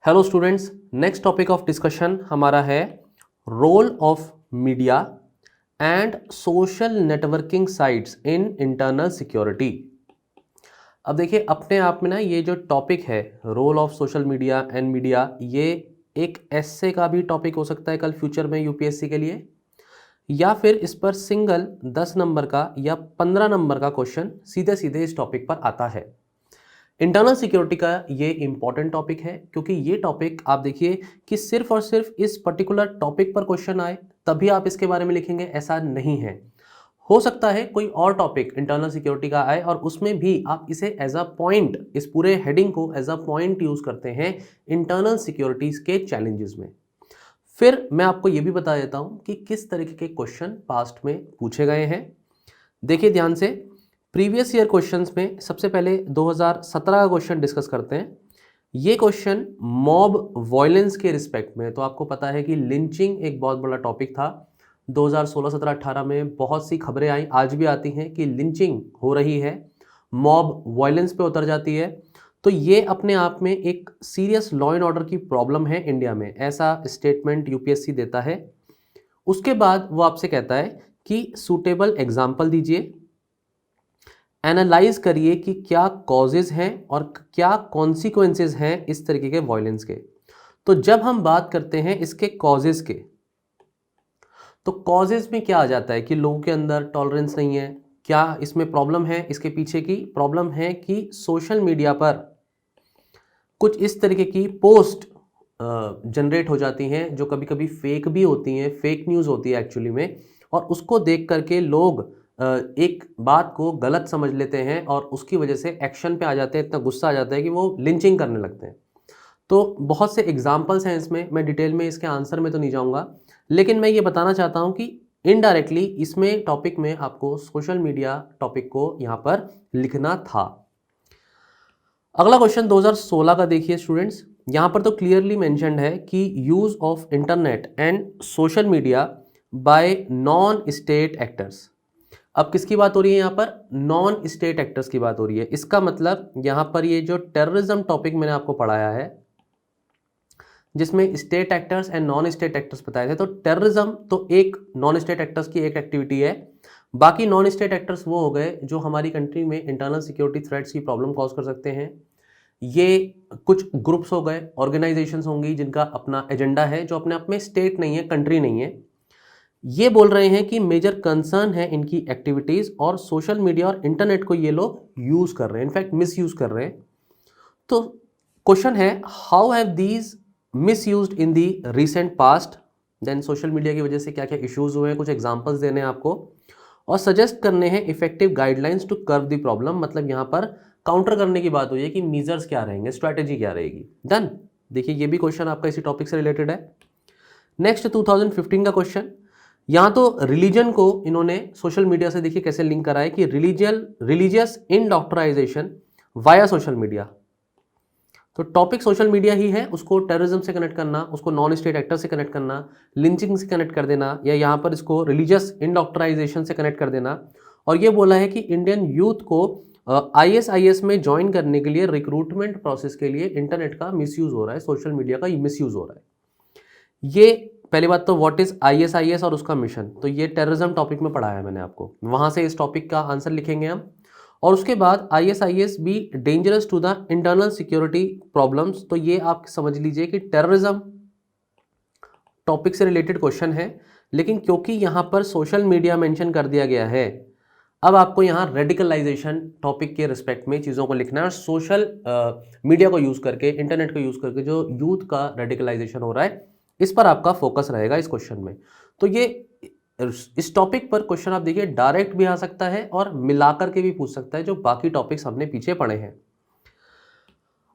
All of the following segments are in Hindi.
Hello students, next topic of discussion हमारा है role of media and social networking sites in internal security. अब देखिए, अपने आप में ना ये जो टॉपिक है role of social media and media, ये एक एस्से का भी टॉपिक हो सकता है कल फ्यूचर में यूपीएससी के लिए, या फिर इस पर सिंगल 10 नंबर का या 15 नंबर का क्वेश्चन सीधे सीधे इस टॉपिक पर आता है। इंटरनल सिक्योरिटी का ये इंपॉर्टेंट टॉपिक है क्योंकि ये टॉपिक आप देखिए कि सिर्फ और सिर्फ इस पर्टिकुलर टॉपिक पर क्वेश्चन आए तभी आप इसके बारे में लिखेंगे, ऐसा नहीं है। हो सकता है कोई और टॉपिक इंटरनल सिक्योरिटी का आए और उसमें भी आप इसे एज अ पॉइंट, इस पूरे हेडिंग को एज अ पॉइंट यूज करते हैं इंटरनल सिक्योरिटीज के चैलेंजेस में। फिर मैं आपको ये भी बता देता हूं कि किस तरीके के क्वेश्चन पास्ट में पूछे गए हैं। देखिए ध्यान से, प्रीवियस ईयर क्वेश्चंस में सबसे पहले 2017 का क्वेश्चन डिस्कस करते हैं। ये क्वेश्चन मॉब वायलेंस के रिस्पेक्ट में, तो आपको पता है कि लिंचिंग एक बहुत बड़ा टॉपिक था 2016, 17, 18 में। बहुत सी खबरें आई, आज भी आती हैं कि लिंचिंग हो रही है, मॉब वायलेंस पे उतर जाती है। तो ये अपने आप में एक सीरियस लॉ एंड ऑर्डर की प्रॉब्लम है इंडिया में, ऐसा स्टेटमेंट यूपीएससी देता है। उसके बाद वो आपसे कहता है कि सूटेबल एग्जाम्पल दीजिए, एनालाइज करिए कि क्या कॉजेज हैं और क्या कॉन्सिक्वेंसेज हैं इस तरीके के वायलेंस के। तो जब हम बात करते हैं इसके कॉजेज के, तो कॉजेज में क्या आ जाता है कि लोगों के अंदर टॉलरेंस नहीं है। क्या इसमें प्रॉब्लम है? इसके पीछे की प्रॉब्लम है कि सोशल मीडिया पर कुछ इस तरीके की पोस्ट जनरेट हो जाती हैं जो कभी कभी फेक भी होती हैं, फेक न्यूज़ होती है एक्चुअली में, और उसको देख करके लोग एक बात को गलत समझ लेते हैं और उसकी वजह से एक्शन पे आ जाते हैं, इतना गुस्सा आ जाता है कि वो लिंचिंग करने लगते हैं। तो बहुत से एग्जाम्पल्स हैं इसमें, मैं डिटेल में इसके आंसर में तो नहीं जाऊंगा, लेकिन मैं ये बताना चाहता हूं कि इनडायरेक्टली इसमें टॉपिक में आपको सोशल मीडिया टॉपिक को यहां पर लिखना था। अगला क्वेश्चन 2016 का देखिए स्टूडेंट्स, यहां पर तो क्लियरली मेंशन्ड है कि use of internet and social media bye non state actors. अब किसकी बात हो रही है? यहाँ पर नॉन स्टेट एक्टर्स की बात हो रही है। इसका मतलब यहाँ पर ये जो टेररिज्म टॉपिक मैंने आपको पढ़ाया है जिसमें state actors and non state actors बताए थे, तो टेररिज्म तो एक नॉन स्टेट एक्टर्स की एक एक्टिविटी है। बाकी नॉन स्टेट एक्टर्स वो हो गए जो हमारी कंट्री में इंटरनल सिक्योरिटी थ्रेट्स की प्रॉब्लम कॉज कर सकते हैं। ये कुछ ग्रुप्स हो गए, ऑर्गेनाइजेशंस होंगी जिनका अपना एजेंडा है, जो अपने आप में स्टेट नहीं है, कंट्री नहीं है। ये बोल रहे हैं कि मेजर कंसर्न है इनकी एक्टिविटीज और सोशल मीडिया और इंटरनेट को ये लोग यूज कर रहे हैं, इनफैक्ट मिस यूज कर रहे हैं। तो क्वेश्चन है, how have these misused in the recent past, then social media की वजह से क्या क्या इश्यूज हुए हैं, कुछ एग्जांपल्स देने हैं आपको और सजेस्ट करने हैं effective guidelines to curb the problem. मतलब यहां पर काउंटर करने की बात हुई है कि मीजर्स क्या रहेंगे, स्ट्रैटेजी क्या रहेगी। डन। देखिए ये भी क्वेश्चन आपका इसी टॉपिक से रिलेटेड है। नेक्स्ट 2015 का क्वेश्चन, यहां तो रिलीजन को इन्होंने सोशल मीडिया से देखिए कैसे लिंक करा है कि रिलीजियस इंडॉक्ट्राइजेशन वाया सोशल मीडिया। तो टॉपिक सोशल मीडिया ही है, उसको टेररिज्म से कनेक्ट करना, उसको नॉन स्टेट एक्टर से कनेक्ट करना, लिंचिंग से कनेक्ट कर देना, या यहां पर इसको रिलीजियस इंडॉक्ट्राइजेशन से कनेक्ट कर देना। और ये बोला है कि इंडियन यूथ को ISIS में ज्वाइन करने के लिए रिक्रूटमेंट प्रोसेस के लिए इंटरनेट का मिसयूज हो रहा है, सोशल मीडिया का मिसयूज हो रहा है। ये पहली बात तो व्हाट इज ISIS और उसका मिशन, तो ये टेररिज्म टॉपिक में पढ़ाया है मैंने आपको, वहां से इस टॉपिक का आंसर लिखेंगे हम। और उसके बाद ISIS भी dangerous to the internal security problems, तो ये आप समझ लीजिए कि टेररिज्म टॉपिक से रिलेटेड क्वेश्चन है, लेकिन क्योंकि यहां पर सोशल मीडिया मेंशन कर दिया गया है, अब आपको यहां रेडिकलाइजेशन टॉपिक के रिस्पेक्ट में चीज़ों को लिखना है और सोशल मीडिया को यूज़ करके, इंटरनेट को यूज़ करके जो यूथ का रेडिकलाइजेशन हो रहा है, इस पर आपका फोकस रहेगा इस क्वेश्चन में। तो ये इस टॉपिक पर क्वेश्चन आप देखिए डायरेक्ट भी आ सकता है और मिलाकर के भी पूछ सकता है, जो बाकी टॉपिक्स हमने पीछे पढ़े हैं।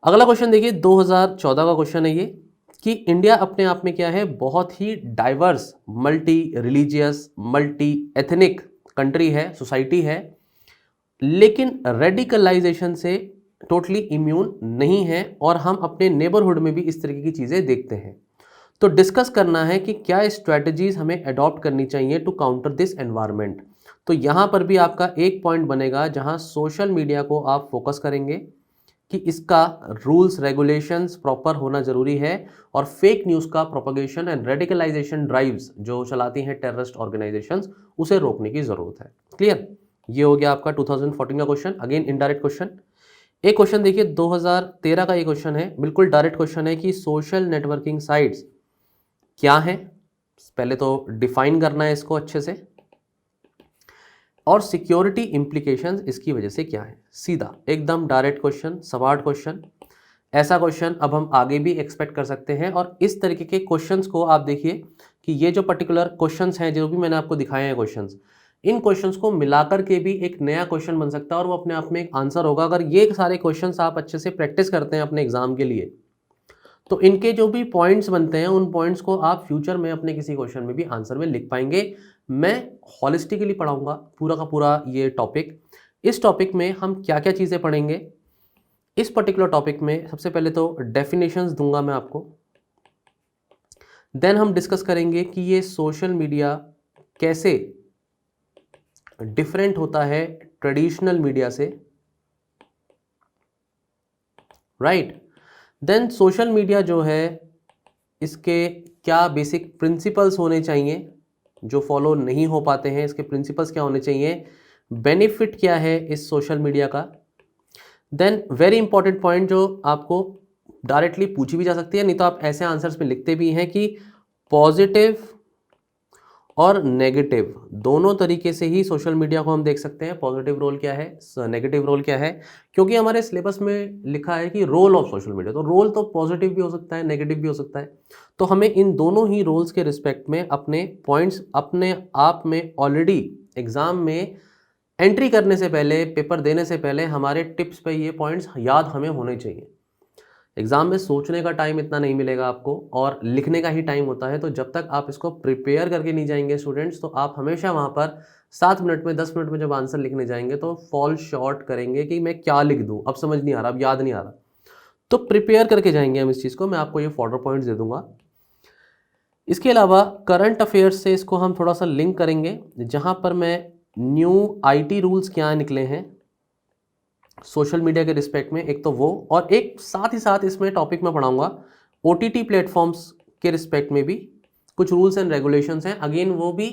अगला क्वेश्चन देखिए 2014 का क्वेश्चन है ये, कि इंडिया अपने आप में क्या है, बहुत ही diverse, multi religious, multi ethnic country है, सोसाइटी है, लेकिन रेडिकलाइजेशन से टोटली इम्यून नहीं है और हम अपने नेबरहुड में भी इस तरीके की चीज़ें देखते हैं। तो डिस्कस करना है कि क्या स्ट्रैटेजीज हमें अडॉप्ट करनी चाहिए टू काउंटर दिस एनवायरनमेंट। तो यहाँ पर भी आपका एक पॉइंट बनेगा जहाँ सोशल मीडिया को आप फोकस करेंगे कि इसका रूल्स रेगुलेशंस प्रॉपर होना जरूरी है और फेक न्यूज़ का प्रोपगेशन एंड रेडिकलाइजेशन ड्राइव्स जो चलाती हैं टेररिस्ट ऑर्गेनाइजेशंस, उसे रोकने की ज़रूरत है। क्लियर? ये हो गया आपका 2014 का क्वेश्चन। Again indirect question. एक क्वेश्चन देखिए 2013 का ये क्वेश्चन है, बिल्कुल डायरेक्ट क्वेश्चन है कि सोशल नेटवर्किंग साइट्स क्या हैं। पहले तो डिफाइन करना है इसको अच्छे से, और सिक्योरिटी इंप्लीकेशंस इसकी वजह से क्या है। सीधा एकदम डायरेक्ट क्वेश्चन, सवाल क्वेश्चन। ऐसा क्वेश्चन अब हम आगे भी एक्सपेक्ट कर सकते हैं। और इस तरीके के क्वेश्चंस को आप देखिए कि ये जो पर्टिकुलर क्वेश्चंस हैं जो भी मैंने आपको दिखाए हैं क्वेश्चंस, इन क्वेश्चंस को मिलाकर के भी एक नया क्वेश्चन बन सकता है और वो अपने आप में एक आंसर होगा। अगर ये सारे क्वेश्चंस आप अच्छे से प्रैक्टिस करते हैं अपने एग्जाम के लिए, तो इनके जो भी पॉइंट्स बनते हैं उन पॉइंट्स को आप फ्यूचर में अपने किसी क्वेश्चन में भी आंसर में लिख पाएंगे। मैं हॉलिस्टिकली पढ़ाऊंगा पूरा का पूरा ये टॉपिक। इस टॉपिक में हम क्या क्या चीज़ें पढ़ेंगे, इस पर्टिकुलर टॉपिक में सबसे पहले तो डेफिनेशंस दूंगा मैं आपको। देन हम डिस्कस करेंगे कि ये सोशल मीडिया कैसे डिफरेंट होता है ट्रेडिशनल मीडिया से, राइट। देन सोशल मीडिया जो है इसके क्या बेसिक प्रिंसिपल्स होने चाहिए जो फॉलो नहीं हो पाते हैं, इसके प्रिंसिपल्स क्या होने चाहिए, बेनिफिट क्या है इस सोशल मीडिया का। देन वेरी इंपॉर्टेंट पॉइंट जो आपको डायरेक्टली पूछी भी जा सकती है, नहीं तो आप ऐसे आंसर्स में लिखते भी हैं कि पॉजिटिव और नेगेटिव दोनों तरीके से ही सोशल मीडिया को हम देख सकते हैं। पॉजिटिव रोल क्या है, नेगेटिव रोल क्या है, क्योंकि हमारे सिलेबस में लिखा है कि रोल ऑफ सोशल मीडिया, तो रोल तो पॉजिटिव भी हो सकता है, नेगेटिव भी हो सकता है। तो हमें इन दोनों ही रोल्स के रिस्पेक्ट में अपने पॉइंट्स अपने आप में ऑलरेडी एग्जाम में एंट्री करने से पहले, पेपर देने से पहले हमारे टिप्स पे ये पॉइंट्स याद हमें होने चाहिए। एग्जाम में सोचने का टाइम इतना नहीं मिलेगा आपको और लिखने का ही टाइम होता है, तो जब तक आप इसको प्रिपेयर करके नहीं जाएंगे स्टूडेंट्स, तो आप हमेशा वहाँ पर 7 मिनट में 10 मिनट में जब आंसर लिखने जाएंगे तो फॉल शॉर्ट करेंगे कि मैं क्या लिख दूँ, अब समझ नहीं आ रहा, अब याद नहीं आ रहा। तो प्रिपेयर करके जाएंगे हम इस चीज़ को। मैं आपको ये फॉर्डर पॉइंट्स दे दूंगा। इसके अलावा करंट अफेयर्स से इसको हम थोड़ा सा लिंक करेंगे, जहाँ पर मैं न्यू IT रूल्स क्या निकले हैं सोशल मीडिया के रिस्पेक्ट में, एक तो वो, और एक साथ ही साथ इसमें टॉपिक में पढ़ाऊंगा OTT प्लेटफॉर्म्स के रिस्पेक्ट में भी कुछ रूल्स एंड रेगुलेशंस हैं। अगेन वो भी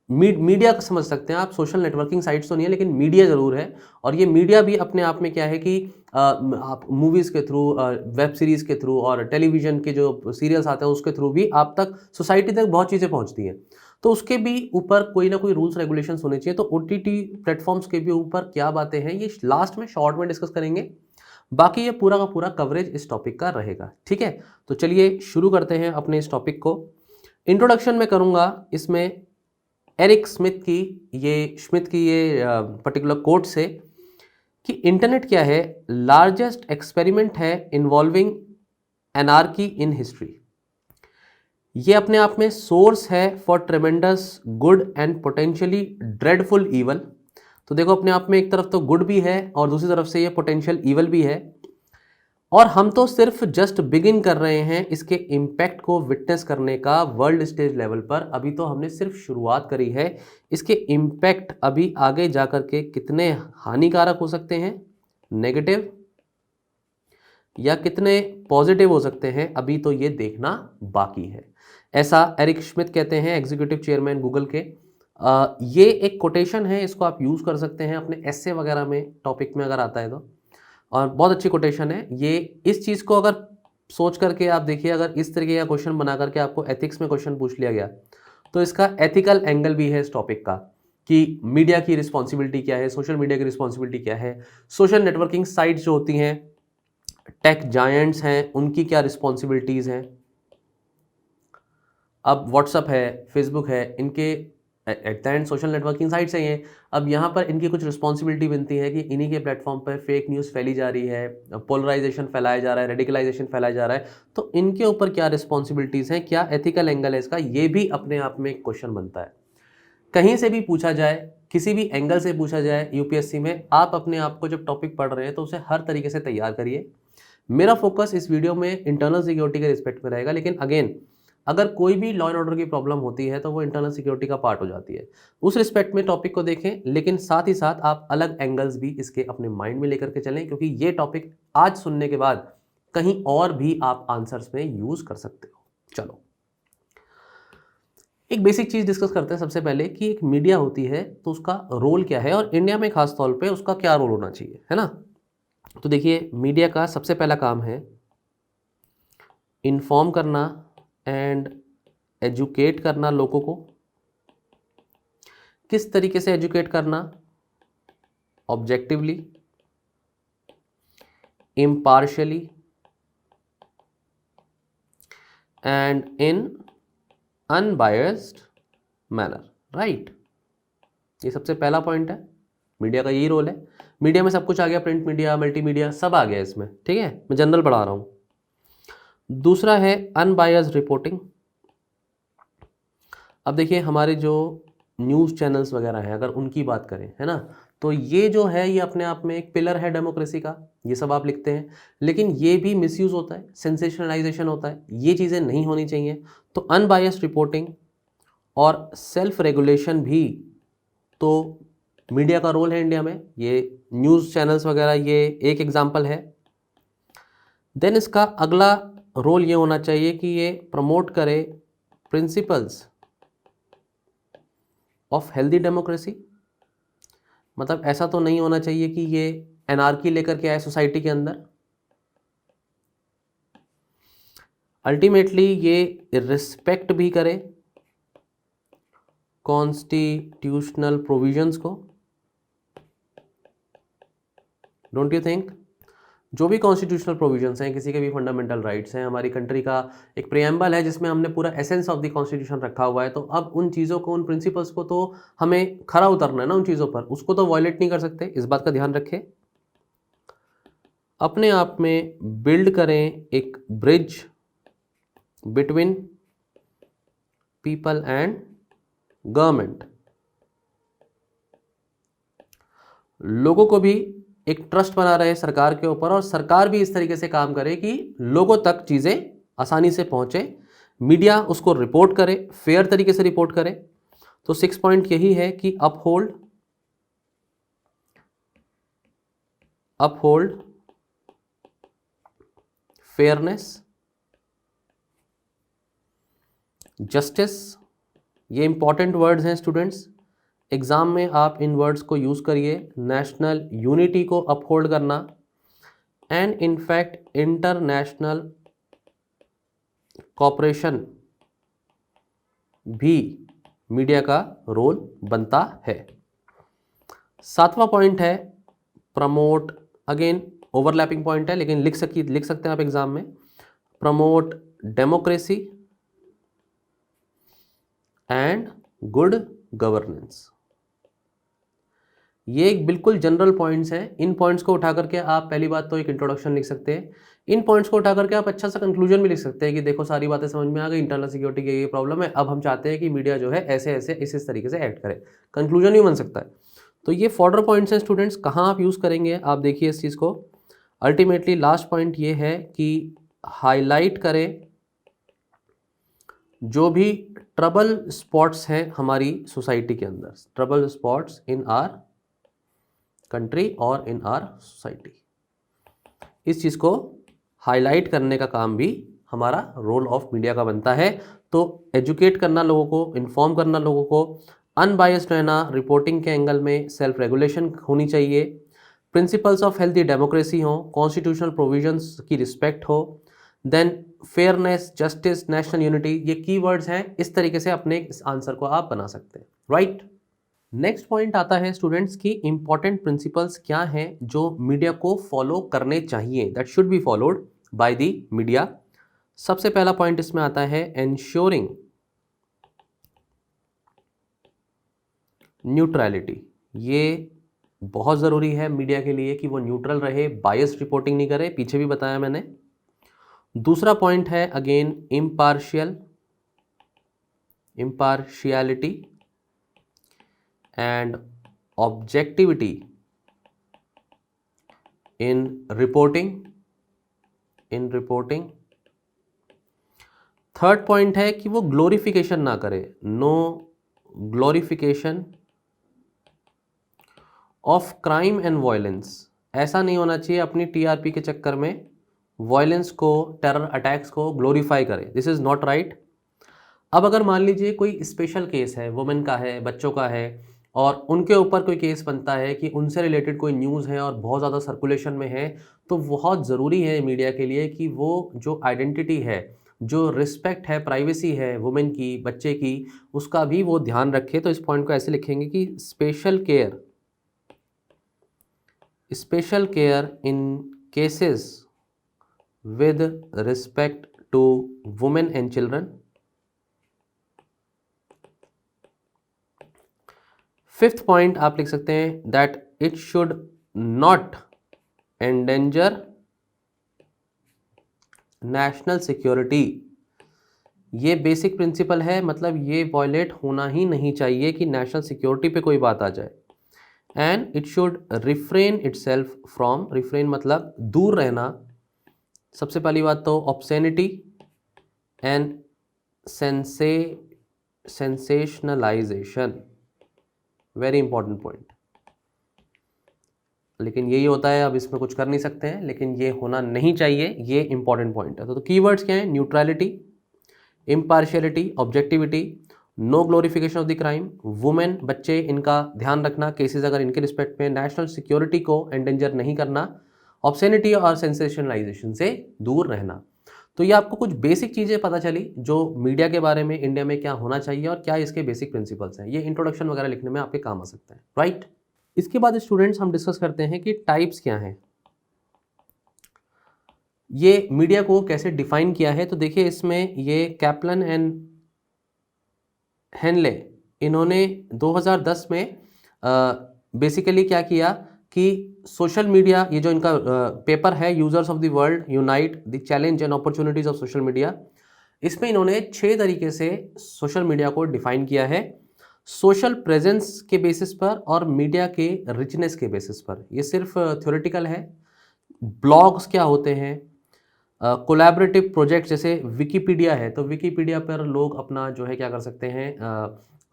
मीडिया को समझ सकते हैं आप, सोशल नेटवर्किंग साइट्स तो नहीं है लेकिन मीडिया ज़रूर है। और ये मीडिया भी अपने आप में क्या है कि आप मूवीज़ के थ्रू, वेब सीरीज़ के थ्रू और टेलीविज़न के जो सीरियल्स आते हैं उसके थ्रू भी आप तक, सोसाइटी तक बहुत चीज़ें पहुंचती हैं। तो उसके भी ऊपर कोई ना कोई रूल्स रेगुलेशंस होने चाहिए। तो OTT प्लेटफॉर्म्स के भी ऊपर क्या बातें हैं ये लास्ट में शॉर्ट में डिस्कस करेंगे। बाकी ये पूरा का पूरा कवरेज इस टॉपिक का रहेगा, ठीक है। तो चलिए शुरू करते हैं अपने इस टॉपिक को। इंट्रोडक्शन में करूँगा इसमें एरिक स्मिथ की ये पर्टिकुलर कोट से कि इंटरनेट क्या है, लार्जेस्ट एक्सपेरिमेंट है इन्वॉल्विंग एनार्की इन हिस्ट्री। ये अपने आप में सोर्स है for ट्रेमेंडस good and potentially dreadful evil. तो देखो अपने आप में एक तरफ तो गुड भी है और दूसरी तरफ से ये पोटेंशियल ईवल भी है, और हम तो सिर्फ जस्ट बिगिन कर रहे हैं इसके इम्पैक्ट को विटनेस करने का वर्ल्ड स्टेज लेवल पर। अभी तो हमने सिर्फ शुरुआत करी है। इसके इम्पैक्ट अभी आगे जाकर के कितने हानिकारक हो सकते हैं, नेगेटिव, या कितने पॉजिटिव हो सकते हैं, अभी तो ये देखना बाकी है। ऐसा एरिक स्मिथ कहते हैं, एग्जीक्यूटिव चेयरमैन गूगल के। ये एक कोटेशन है, इसको आप यूज़ कर सकते हैं अपने एस्से वगैरह में, टॉपिक में अगर आता है तो, और बहुत अच्छी कोटेशन है ये। इस चीज़ को अगर सोच करके आप देखिए, अगर इस तरीके का क्वेश्चन बना करके आपको एथिक्स में क्वेश्चन पूछ लिया गया तो इसका एथिकल एंगल भी है इस टॉपिक का कि मीडिया की रिस्पॉन्सिबिलिटी क्या है, सोशल मीडिया की रिस्पॉन्सिबिलिटी क्या है, सोशल नेटवर्किंग साइट्स जो होती हैं, टेक जायंट्स हैं, उनकी क्या रिस्पॉन्सिबिलिटीज़ हैं। अब व्हाट्सअप है, फेसबुक है, इनके at the end social networking sites हैं ये। अब यहाँ पर इनकी कुछ रिस्पॉन्सिबिलिटी बनती है कि इन्हीं के प्लेटफॉर्म पर फेक न्यूज़ फैली जा रही है, पोलराइजेशन फैलाया जा रहा है, रेडिकलाइजेशन फैलाया जा रहा है, तो इनके ऊपर क्या रिस्पॉन्सिबिलिटीज़ हैं, क्या एथिकल एंगल है इसका, ये भी अपने आप में एक क्वेश्चन बनता है। कहीं से भी पूछा जाए, किसी भी एंगल से पूछा जाए यूपीएससी में, आप अपने आप को जब टॉपिक पढ़ रहे हैं तो उसे हर तरीके से तैयार करिए। मेरा फोकस इस वीडियो में इंटरनल सिक्योरिटी के रिस्पेक्ट में रहेगा, लेकिन अगेन अगर कोई भी लॉ एंड ऑर्डर की प्रॉब्लम होती है तो वो इंटरनल सिक्योरिटी का पार्ट हो जाती है। उस रिस्पेक्ट में टॉपिक को देखें, लेकिन साथ ही साथ आप अलग एंगल्स भी इसके अपने माइंड में लेकर के चलें, क्योंकि ये टॉपिक आज सुनने के बाद कहीं और भी आप आंसर्स में यूज कर सकते हो। चलो एक बेसिक चीज डिस्कस करते हैं सबसे पहले कि एक मीडिया होती है तो उसका रोल क्या है और इंडिया में खास तौर पे उसका क्या रोल होना चाहिए, है ना। तो देखिए मीडिया का सबसे पहला काम है इन्फॉर्म करना एंड एजुकेट करना लोगों को। किस तरीके से एजुकेट करना? Objectively, impartially and in unbiased manner, right. ये सबसे पहला पॉइंट है, मीडिया का यही रोल है। मीडिया में सब कुछ आ गया, प्रिंट मीडिया, मल्टीमीडिया सब आ गया इसमें, ठीक है, मैं जनरल पढ़ा रहा हूं। दूसरा है अनबायस्ड रिपोर्टिंग। अब देखिए हमारे जो न्यूज़ चैनल्स वगैरह हैं, अगर उनकी बात करें, है ना, तो ये जो है ये अपने आप में एक पिलर है डेमोक्रेसी का, ये सब आप लिखते हैं, लेकिन ये भी मिसयूज होता है, सेंसेशनलाइजेशन होता है, ये चीज़ें नहीं होनी चाहिए। तो अनबायस्ड रिपोर्टिंग और सेल्फ रेगुलेशन भी तो मीडिया का रोल है इंडिया में। ये न्यूज़ चैनल्स वगैरह ये एक एग्जाम्पल है। देन इसका अगला रोल ये होना चाहिए कि ये प्रमोट करे प्रिंसिपल्स ऑफ हेल्दी डेमोक्रेसी। मतलब ऐसा तो नहीं होना चाहिए कि ये एनार्की लेकर के आए सोसाइटी के अंदर। अल्टीमेटली ये रिस्पेक्ट भी करे कॉन्स्टिट्यूशनल प्रोविजंस को। Don't you think? जो भी कॉन्स्टिट्यूशनल प्रोविजंस हैं, किसी के भी फंडामेंटल राइट्स हैं, हमारी कंट्री का एक प्रियम्बल है जिसमें हमने पूरा एसेंस ऑफ द कॉन्स्टिट्यूशन रखा हुआ है। तो अब उन चीज़ों को, उन प्रिंसिपल्स को तो हमें खरा उतरना है ना, उन चीज़ों पर, उसको तो वायलेट नहीं कर सकते, इस बात का ध्यान रखें। अपने आप में बिल्ड करें एक bridge between people and government. लोगों को भी एक ट्रस्ट बना रहे सरकार के ऊपर, और सरकार भी इस तरीके से काम करे कि लोगों तक चीज़ें आसानी से पहुंचे, मीडिया उसको रिपोर्ट करे, फेयर तरीके से रिपोर्ट करे। तो 6 पॉइंट यही है कि अपहोल्ड फेयरनेस, जस्टिस। ये इंपॉर्टेंट वर्ड्स हैं स्टूडेंट्स, एग्जाम में आप इन वर्ड्स को यूज करिए। नेशनल यूनिटी को अपहोल्ड करना एंड इनफैक्ट इंटरनेशनल कॉपरेशन भी मीडिया का रोल बनता है। 7वां पॉइंट है प्रमोट, अगेन ओवरलैपिंग पॉइंट है लेकिन लिख सकते हैं आप एग्जाम में, promote democracy and good governance. ये एक बिल्कुल जनरल पॉइंट्स हैं। इन पॉइंट्स को उठा करके आप पहली बात तो एक इंट्रोडक्शन लिख सकते हैं। इन पॉइंट्स को उठा करके आप अच्छा सा कंक्लूजन भी लिख सकते हैं कि देखो सारी बातें समझ में आ गई, इंटरनल सिक्योरिटी की ये प्रॉब्लम है, अब हम चाहते हैं कि मीडिया जो है ऐसे ऐसे इस तरीके से एक्ट करे। कंक्लूजन ही बन सकता है। तो ये फॉर्डर पॉइंट्स हैं स्टूडेंट्स, कहाँ आप यूज़ करेंगे आप देखिए इस चीज़ को। अल्टीमेटली लास्ट पॉइंट ये है कि हाईलाइट करें जो भी ट्रबल स्पॉट्स हैं हमारी सोसाइटी के अंदर, trouble spots in our country और इन आर सोसाइटी। इस चीज़ को हाईलाइट करने का काम भी हमारा रोल ऑफ मीडिया का बनता है। तो एजुकेट करना लोगों को, इन्फॉर्म करना लोगों को, अनबायस्ड रहना, रिपोर्टिंग के एंगल में सेल्फ रेगुलेशन होनी चाहिए, प्रिंसिपल्स ऑफ हेल्दी डेमोक्रेसी हो, कॉन्स्टिट्यूशनल प्रोविजंस की रिस्पेक्ट हो, then fairness, justice, national unity, ये कीवर्ड्स हैं। इस तरीके से अपने इस आंसर को आप बना सकते हैं, राइट। नेक्स्ट पॉइंट आता है स्टूडेंट्स की इंपॉर्टेंट प्रिंसिपल्स क्या हैं जो मीडिया को फॉलो करने चाहिए, that should be followed by the media. सबसे पहला पॉइंट इसमें आता है एंश्योरिंग न्यूट्रलिटी। ये बहुत ज़रूरी है मीडिया के लिए कि वो न्यूट्रल रहे, बायस्ड रिपोर्टिंग नहीं करे, पीछे भी बताया मैंने। दूसरा पॉइंट है again impartiality and objectivity in reporting. Third point है कि वो ग्लोरिफिकेशन ना करे, no glorification of crime and violence. ऐसा नहीं होना चाहिए अपनी टीआरपी के चक्कर में वायलेंस को, टेरर अटैक्स को ग्लोरीफाई करे, दिस इज़ नॉट राइट। अब अगर मान लीजिए कोई स्पेशल केस है, वुमेन का है, बच्चों का है, और उनके ऊपर कोई केस बनता है कि उनसे रिलेटेड कोई न्यूज़ है और बहुत ज़्यादा सर्कुलेशन में है, तो बहुत ज़रूरी है मीडिया के लिए कि वो जो आइडेंटिटी है, जो रिस्पेक्ट है, प्राइवेसी है वुमेन की, बच्चे की, उसका भी वो ध्यान रखे। तो इस पॉइंट को ऐसे लिखेंगे कि special care in cases with respect to women and children। Fifth point आप लिख सकते हैं that it should not endanger national security। ये बेसिक प्रिंसिपल है, मतलब ये वॉयलेट होना ही नहीं चाहिए कि नेशनल सिक्योरिटी पे कोई बात आ जाए। And it should refrain itself from, refrain मतलब दूर रहना। सबसे पहली बात तो ऑब्सैनिटी and sensationalisation, very important point. लेकिन यही होता है, अब इसमें कुछ कर नहीं सकते हैं, लेकिन ये होना नहीं चाहिए, ये इंपॉर्टेंट पॉइंट है। तो कीवर्ड्स क्या हैं? Neutrality, impartiality, objectivity, no glorification of the crime, women, बच्चे, इनका ध्यान रखना केसेस अगर इनके रिस्पेक्ट में, नेशनल सिक्योरिटी को एंडेंजर नहीं करना, ऑब्सैनिटी और सेंसेशनलाइजेशन से दूर रहना। तो ये आपको कुछ बेसिक चीज़ें पता चली जो मीडिया के बारे में इंडिया में क्या होना चाहिए और क्या इसके बेसिक प्रिंसिपल्स हैं। ये इंट्रोडक्शन वगैरह लिखने में आपके काम आ सकता है, राइट। इसके बाद स्टूडेंट्स हम डिस्कस करते हैं कि टाइप्स क्या हैं, ये मीडिया को कैसे डिफाइन किया है। तो देखिए इसमें ये कैप्लन एंड हेनले, इन्होंने 2010 में बेसिकली क्या किया कि सोशल मीडिया, ये जो इनका पेपर है users of the world unite the challenge and opportunities of social media, इसमें इन्होंने 6 तरीके से सोशल मीडिया को डिफाइन किया है, सोशल प्रेजेंस के बेसिस पर और मीडिया के रिचनेस के बेसिस पर। ये सिर्फ थ्योरेटिकल है। ब्लॉग्स क्या होते हैं, कोलैबोरेटिव प्रोजेक्ट जैसे विकीपीडिया है, तो विकीपीडिया पर लोग अपना जो है क्या कर सकते हैं,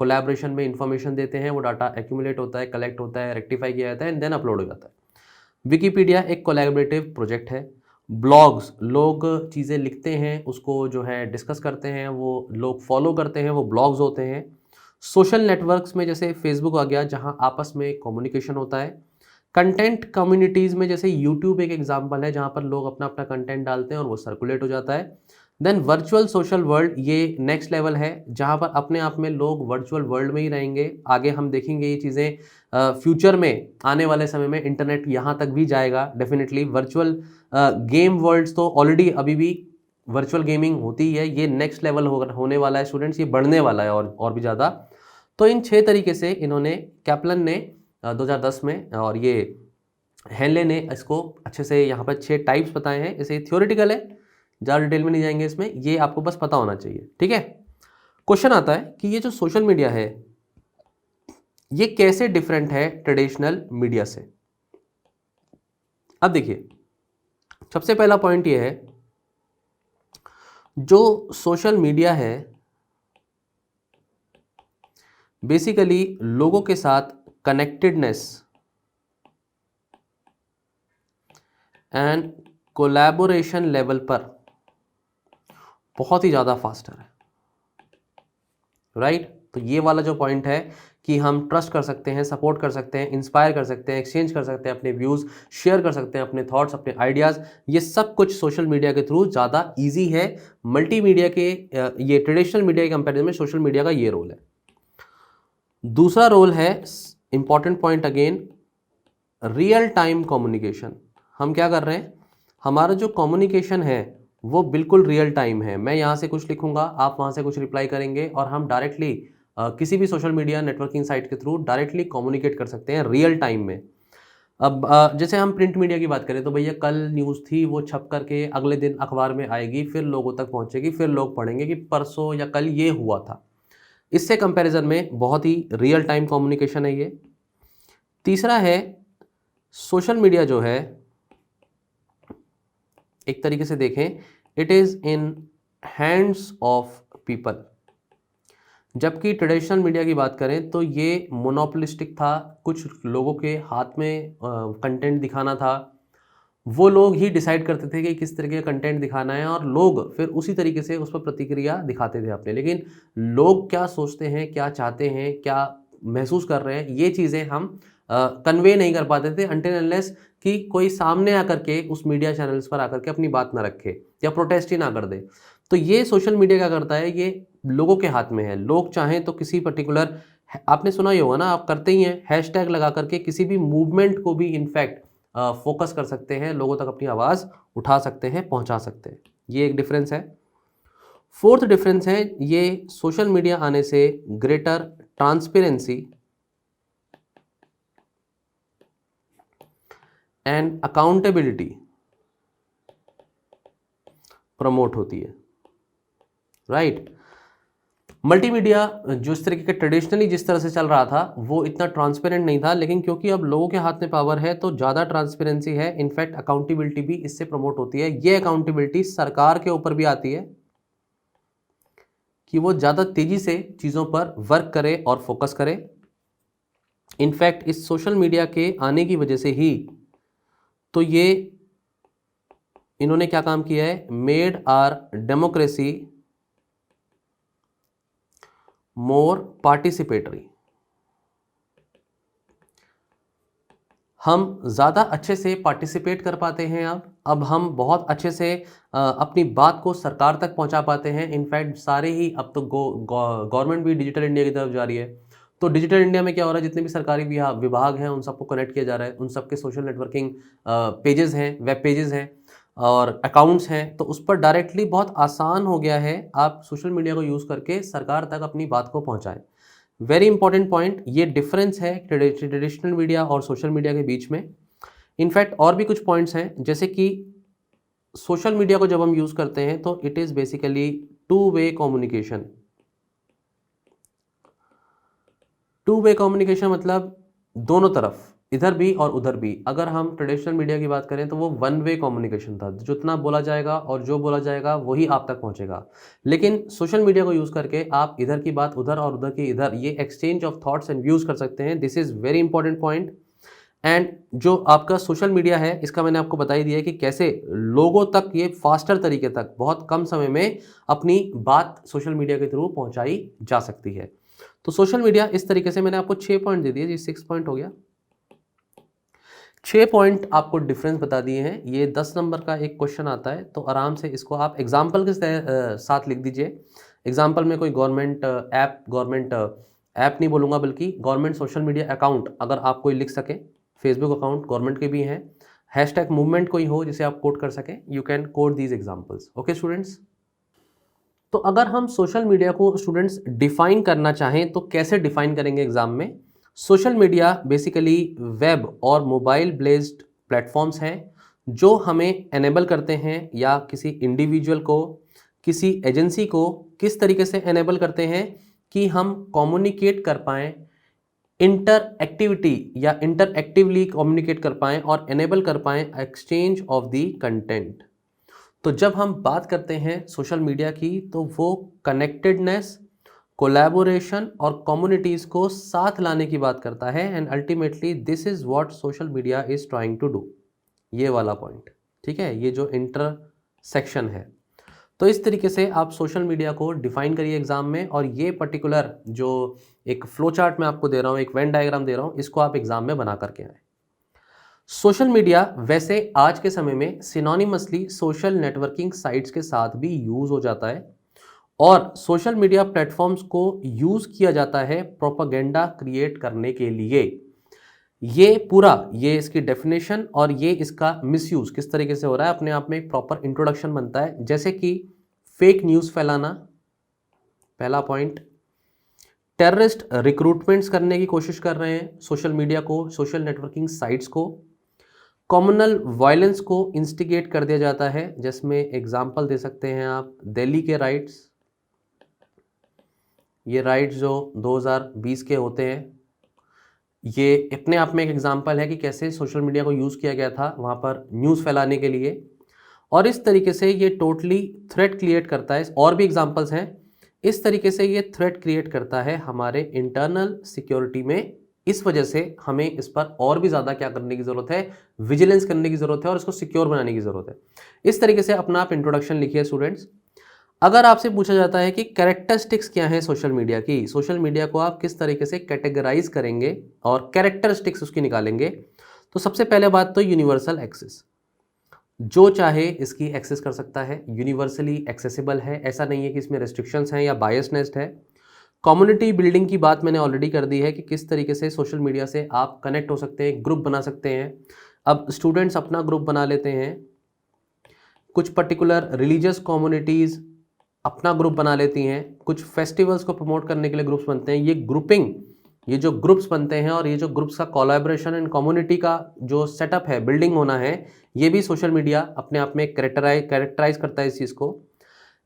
कोलैबोरेशन में इंफॉर्मेशन देते हैं, वो डाटा एक्यूमुलेट होता है, कलेक्ट होता है, रेक्टिफाई किया जाता है एंड देन अपलोड हो जाता है। विकीपीडिया एक कोलैबोरेटिव प्रोजेक्ट है। ब्लॉग्स, लोग चीज़ें लिखते हैं, उसको जो है डिस्कस करते हैं, वो लोग फॉलो करते हैं, वो ब्लॉग्स होते हैं। सोशल नेटवर्क्स में जैसे फेसबुक आ गया, जहाँ आपस में कम्युनिकेशन होता है। कंटेंट कम्युनिटीज़ में जैसे यूट्यूब एक एग्जांपल है, जहाँ पर लोग अपना अपना कंटेंट डालते हैं और वो सर्कुलेट हो जाता है। देन वर्चुअल सोशल वर्ल्ड, ये नेक्स्ट लेवल है, जहाँ पर अपने आप में लोग वर्चुअल वर्ल्ड में ही रहेंगे। आगे हम देखेंगे ये चीज़ें, फ्यूचर में आने वाले समय में इंटरनेट यहाँ तक भी जाएगा डेफिनेटली। वर्चुअल गेम वर्ल्ड्स तो ऑलरेडी अभी भी वर्चुअल गेमिंग होती है, ये नेक्स्ट लेवल होने वाला है स्टूडेंट्स, ये बढ़ने वाला है और भी ज़्यादा। तो इन 6 तरीके से इन्होंने, कैप्लन ने 2010 में और ये हेनले ने इसको अच्छे से यहाँ पर 6 टाइप्स बताए हैं। इसे थ्योरेटिकल है, ज़्यादा डिटेल में नहीं जाएंगे इसमें, ये आपको बस पता होना चाहिए, ठीक है। क्वेश्चन आता है कि ये जो सोशल मीडिया है ये कैसे डिफरेंट है ट्रेडिशनल मीडिया से। अब देखिए सबसे पहला पॉइंट ये है, जो सोशल मीडिया है बेसिकली लोगों के साथ कनेक्टेडनेस एंड कोलैबोरेशन लेवल पर बहुत ही ज़्यादा फास्टर है, राइट। तो ये वाला जो पॉइंट है कि हम ट्रस्ट कर सकते हैं, सपोर्ट कर सकते हैं, इंस्पायर कर सकते हैं, एक्सचेंज कर सकते हैं, अपने व्यूज़ शेयर कर सकते हैं, अपने थॉट्स, अपने आइडियाज़, ये सब कुछ सोशल मीडिया के थ्रू ज़्यादा ईजी है। मल्टीमीडिया के, ये ट्रेडिशनल मीडिया के कंपेरिजन में सोशल मीडिया का ये रोल है। दूसरा रोल है, important point again, real time communication. हम क्या कर रहे हैं, हमारा जो कम्युनिकेशन है वो बिल्कुल रियल टाइम है। मैं यहाँ से कुछ लिखूंगा, आप वहाँ से कुछ रिप्लाई करेंगे और हम डायरेक्टली किसी भी सोशल मीडिया नेटवर्किंग साइट के थ्रू डायरेक्टली कम्युनिकेट कर सकते हैं रियल टाइम में। अब जैसे हम प्रिंट मीडिया की बात करें तो भैया कल न्यूज़ थी, वो छप करके अगले दिन अखबार में आएगी, फिर लोगों तक पहुँचेगी, फिर लोग पढ़ेंगे कि परसों या कल ये हुआ था। इससे कंपैरिजन में बहुत ही रियल टाइम कम्युनिकेशन है ये। तीसरा है, सोशल मीडिया जो है एक तरीके से देखें, it is in hands of people. जबकि ट्रेडिशनल मीडिया की बात करें तो ये मोनोपोलिस्टिक था, कुछ लोगों के हाथ में कंटेंट दिखाना था, वो लोग ही डिसाइड करते थे कि किस तरीके का कंटेंट दिखाना है और लोग फिर उसी तरीके से उस पर प्रतिक्रिया दिखाते थे अपने। लेकिन लोग क्या सोचते हैं, क्या चाहते हैं, क्या महसूस कर रहे हैं, ये चीज़ें हम कन्वे नहीं कर पाते थे अनटिल अनलेस कि कोई सामने आकर के उस मीडिया चैनल्स पर आकर के अपनी बात ना रखे या प्रोटेस्ट ही ना कर दे। तो ये सोशल मीडिया क्या करता है, ये लोगों के हाथ में है। लोग चाहें तो किसी पर्टिकुलर, आपने सुना ही होगा ना, आप करते ही हैं, हैशटैग लगा करके किसी भी मूवमेंट को भी इनफैक्ट फोकस कर सकते हैं, लोगों तक अपनी आवाज़ उठा सकते हैं, पहुंचा सकते हैं। ये एक डिफरेंस है। फोर्थ डिफरेंस है, ये सोशल मीडिया आने से greater transparency and accountability promote होती है, राइट। मल्टीमीडिया जो इस तरीके का ट्रेडिशनली जिस तरह से चल रहा था वो इतना ट्रांसपेरेंट नहीं था, लेकिन क्योंकि अब लोगों के हाथ में पावर है तो ज़्यादा ट्रांसपेरेंसी है, इनफैक्ट अकाउंटेबिलिटी भी इससे प्रमोट होती है। ये अकाउंटेबिलिटी सरकार के ऊपर भी आती है कि वो ज़्यादा तेज़ी से चीज़ों पर वर्क करे और फोकस करे। इनफैक्ट इस सोशल मीडिया के आने की वजह से ही तो ये इन्होंने क्या काम किया है, made our democracy more participatory. हम ज़्यादा अच्छे से पार्टिसिपेट कर पाते हैं। अब हम बहुत अच्छे से अपनी बात को सरकार तक पहुंचा पाते हैं। इनफैक्ट सारे ही अब तो गवर्नमेंट भी डिजिटल इंडिया की तरफ जा रही है। तो डिजिटल इंडिया में क्या हो रहा है, जितने भी सरकारी विभाग हैं उन सबको कनेक्ट किया जा रहा है, उन सबके सोशल नेटवर्किंग पेजेस हैं, वेब पेजेस हैं और अकाउंट्स हैं, तो उस पर डायरेक्टली बहुत आसान हो गया है, आप सोशल मीडिया को यूज़ करके सरकार तक अपनी बात को पहुँचाएँ। वेरी इंपॉर्टेंट पॉइंट, ये डिफरेंस है ट्रेडिशनल मीडिया और सोशल मीडिया के बीच में। इनफैक्ट और भी कुछ पॉइंट्स हैं, जैसे कि सोशल मीडिया को जब हम यूज़ करते हैं तो it is basically two way communication. Two way communication मतलब दोनों तरफ, इधर भी और उधर भी। अगर हम ट्रेडिशनल मीडिया की बात करें तो वो वन वे कम्युनिकेशन था, जितना बोला जाएगा और जो बोला जाएगा वही आप तक पहुंचेगा। लेकिन सोशल मीडिया को यूज़ करके आप इधर की बात उधर और उधर की इधर, ये exchange of thoughts and views कर सकते हैं। This is very important point. And जो आपका सोशल मीडिया है, इसका मैंने आपको बता ही दिया है कि कैसे लोगों तक ये फास्टर तरीके तक बहुत कम समय में अपनी बात सोशल मीडिया के थ्रू पहुंचाई जा सकती है। तो सोशल मीडिया इस तरीके से, मैंने आपको 6 पॉइंट दे दिए जी, 6 पॉइंट हो गया। 6 पॉइंट आपको डिफरेंस बता दिए हैं। ये 10 नंबर का एक क्वेश्चन आता है, तो आराम से इसको आप एग्जाम्पल के साथ लिख दीजिए। एग्जाम्पल में कोई गवर्नमेंट ऐप नहीं बोलूँगा, बल्कि गवर्नमेंट सोशल मीडिया अकाउंट अगर आप कोई लिख सके, फेसबुक अकाउंट गवर्नमेंट के भी हैं, हैशटैग मूवमेंट कोई हो जिसे आप कोड कर सकें, you can code these examples. Okay students, तो अगर हम सोशल मीडिया को स्टूडेंट्स डिफाइन करना चाहें तो कैसे डिफाइन करेंगे एग्जाम में। सोशल मीडिया बेसिकली वेब और मोबाइल बेस्ड प्लेटफॉर्म्स हैं जो हमें एनेबल करते हैं, या किसी इंडिविजुअल को, किसी एजेंसी को किस तरीके से एनेबल करते हैं कि हम कम्युनिकेट कर पाएँ, इंटर एक्टिविटी या इंटर एक्टिवली कम्युनिकेट कर पाएँ और एनेबल कर पाएँ एक्सचेंज ऑफ द कंटेंट। तो जब हम बात करते हैं सोशल मीडिया की तो वो कनेक्टेडनेस, कोलैबोरेशन और कम्युनिटीज़ को साथ लाने की बात करता है। And ultimately this is what social media is trying to do, ये वाला पॉइंट, ठीक है, ये जो इंटरसेक्शन है। तो इस तरीके से आप सोशल मीडिया को डिफाइन करिए एग्जाम में, और ये पर्टिकुलर जो एक फ्लो चार्ट मैं आपको दे रहा हूँ, एक वेन डायग्राम दे रहा हूँ, इसको आप एग्जाम में बना करके आए। सोशल मीडिया वैसे आज के समय में सिनोनिमसली सोशल नेटवर्किंग साइट्स के साथ भी यूज़ हो जाता है, और सोशल मीडिया प्लेटफॉर्म्स को यूज़ किया जाता है प्रोपेगेंडा क्रिएट करने के लिए। ये पूरा, ये इसकी डेफिनेशन और ये इसका मिसयूज़ किस तरीके से हो रहा है, अपने आप में एक प्रॉपर इंट्रोडक्शन बनता है। जैसे कि फेक न्यूज़ फैलाना, पहला पॉइंट। टेररिस्ट रिक्रूटमेंट्स करने की कोशिश कर रहे हैं सोशल मीडिया को, सोशल नेटवर्किंग साइट्स को। कम्युनल वायलेंस को इंस्टिगेट कर दिया जाता है, जिसमें एग्जाम्पल दे सकते हैं आप दिल्ली के राइट्स। ये राइट्स जो 2020 के होते हैं, ये अपने आप में एक एग्जाम्पल है कि कैसे सोशल मीडिया को यूज़ किया गया था वहाँ पर न्यूज़ फैलाने के लिए। और इस तरीके से ये टोटली थ्रेट क्रिएट करता है। और भी एग्जांपल्स हैं। इस तरीके से ये थ्रेट क्रिएट करता है हमारे इंटरनल सिक्योरिटी में। इस वजह से हमें इस पर और भी ज़्यादा क्या करने की ज़रूरत है, विजिलेंस करने की ज़रूरत है और इसको सिक्योर बनाने की ज़रूरत है। इस तरीके से अपना आप इंट्रोडक्शन लिखिए स्टूडेंट्स। अगर आपसे पूछा जाता है कि कैरेक्टरिस्टिक्स क्या है सोशल मीडिया की, सोशल मीडिया को आप किस तरीके से कैटेगराइज करेंगे और कैरेक्टरिस्टिक्स उसकी निकालेंगे, तो सबसे पहले बात तो यूनिवर्सल एक्सेस। जो चाहे इसकी एक्सेस कर सकता है, यूनिवर्सली एक्सेसिबल है, ऐसा नहीं है कि इसमें रेस्ट्रिक्शंस हैं या बायसनेस्ड है। कम्युनिटी बिल्डिंग की बात मैंने ऑलरेडी कर दी है कि किस तरीके से सोशल मीडिया से आप कनेक्ट हो सकते हैं, ग्रुप बना सकते हैं। अब स्टूडेंट्स अपना ग्रुप बना लेते हैं, कुछ पर्टिकुलर रिलीजियस कम्युनिटीज़ अपना ग्रुप बना लेती हैं, कुछ फेस्टिवल्स को प्रमोट करने के लिए ग्रुप्स बनते हैं। ये ग्रुपिंग, ये जो ग्रुप्स बनते हैं और ये जो ग्रुप्स का कोलैबोरेशन एंड कम्युनिटी का जो सेटअप है, बिल्डिंग होना है, ये भी सोशल मीडिया अपने आप में कैरेक्टराइज करता है इस चीज़ को।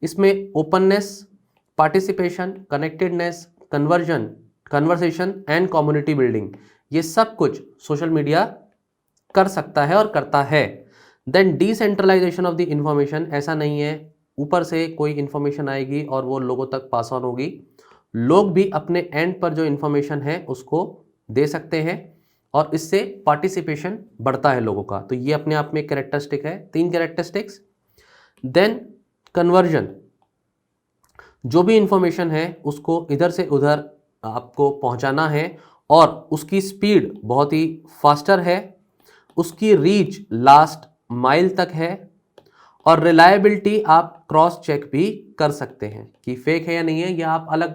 इसमें openness, participation, connectedness, conversation and community building, ये सब कुछ सोशल मीडिया कर सकता है और करता है। Then decentralization of the information, ऐसा नहीं है ऊपर से कोई इंफॉर्मेशन आएगी और वो लोगों तक पास ऑन होगी। लोग भी अपने एंड पर जो इंफॉर्मेशन है उसको दे सकते हैं और इससे पार्टिसिपेशन बढ़ता है लोगों का। तो ये अपने आप में एक कैरेक्टरिस्टिक है, 3 कैरेक्टरिस्टिक्स। देन कन्वर्जन, जो भी इंफॉर्मेशन है उसको इधर से उधर आपको पहुंचाना है और उसकी स्पीड बहुत ही फास्टर है, उसकी रीच लास्ट माइल तक है और रिलायबिलिटी आप क्रॉस चेक भी कर सकते हैं कि फेक है या नहीं है। या आप अलग,